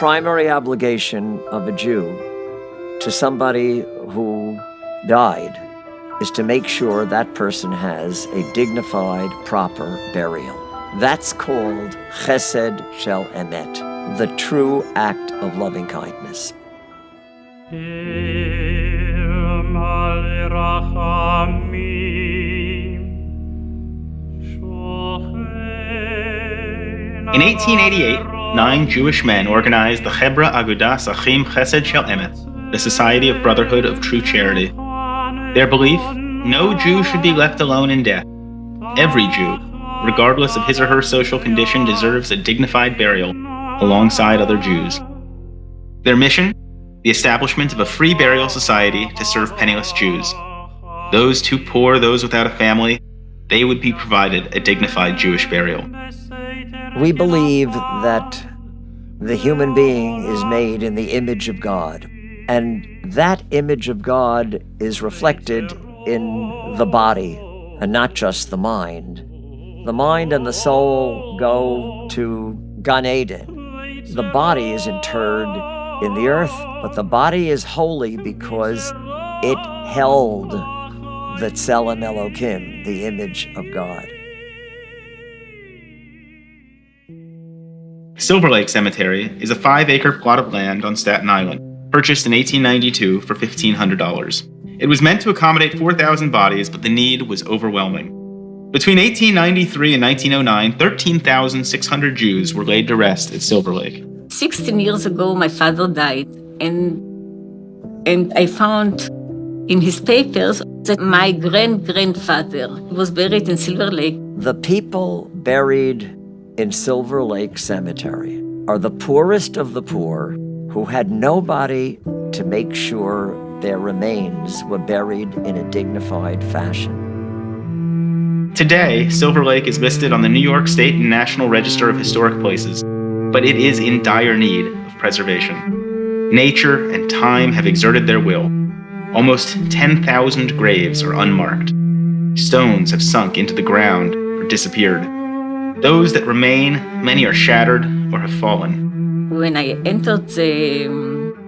primary obligation of a Jew to somebody who died is to make sure that person has a dignified, proper burial. That's called chesed shel emet, the true act of loving kindness. In 1888, 9 Jewish men organized the Chebra Agudas Achim Chesed Shel Emet, the Society of Brotherhood of True Charity. Their belief: no Jew should be left alone in death. Every Jew, regardless of his or her social condition, deserves a dignified burial alongside other Jews. Their mission: the establishment of a free burial society to serve penniless Jews. Those too poor, those without a family, they would be provided a dignified Jewish burial. We believe that the human being is made in the image of God, and that image of God is reflected in the body and not just the mind. The mind and the soul go to Gan Eden. The body is interred in the earth, but the body is holy because it held the Tselem Elokim, the image of God. Silver Lake Cemetery is a 5-acre plot of land on Staten Island, purchased in 1892 for $1,500. It was meant to accommodate 4,000 bodies, but the need was overwhelming. Between 1893 and 1909, 13,600 Jews were laid to rest at Silver Lake. 16 years ago, my father died, and I found in his papers that my great-grandfather was buried in Silver Lake. The people buried in Silver Lake Cemetery are the poorest of the poor who had nobody to make sure their remains were buried in a dignified fashion. Today, Silver Lake is listed on the New York State and National Register of Historic Places, but it is in dire need of preservation. Nature and time have exerted their will. Almost 10,000 graves are unmarked. Stones have sunk into the ground or disappeared. Those that remain, many are shattered or have fallen. When I entered the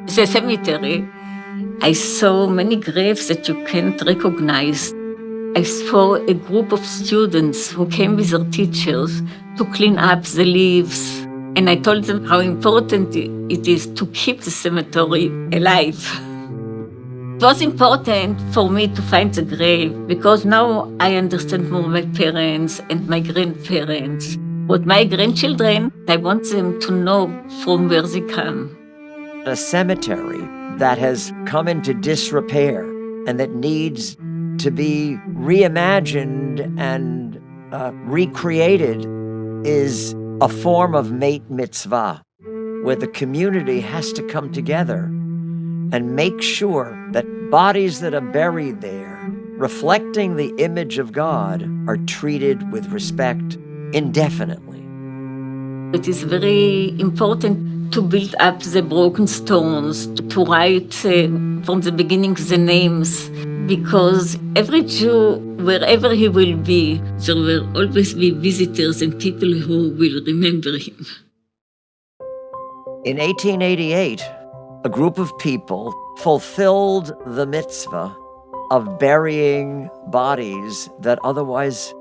cemetery, I saw many graves that you can't recognize. I saw a group of students who came with their teachers to clean up the leaves. And I told them how important it is to keep the cemetery alive. It was important for me to find the grave because now I understand more my parents and my grandparents. But my grandchildren, I want them to know from where they come. A cemetery that has come into disrepair and that needs to be reimagined and recreated is a form of Meit Mitzvah, where the community has to come together and make sure that bodies that are buried there, reflecting the image of God, are treated with respect indefinitely. It is very important to build up the broken stones, to write from the beginning the names, because every Jew, wherever he will be, there will always be visitors and people who will remember him. In 1888, a group of people fulfilled the mitzvah of burying bodies that otherwise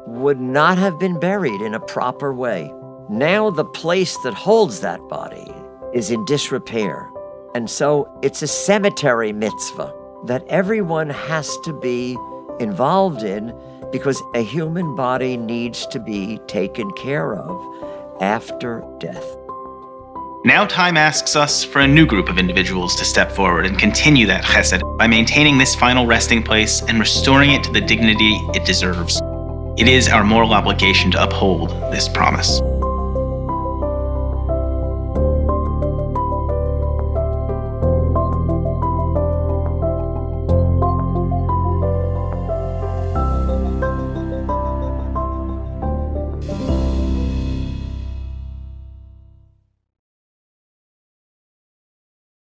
would not have been buried in a proper way. Now the place that holds that body is in disrepair. And so it's a cemetery mitzvah that everyone has to be involved in because a human body needs to be taken care of after death. Now time asks us for a new group of individuals to step forward and continue that chesed by maintaining this final resting place and restoring it to the dignity it deserves. It is our moral obligation to uphold this promise.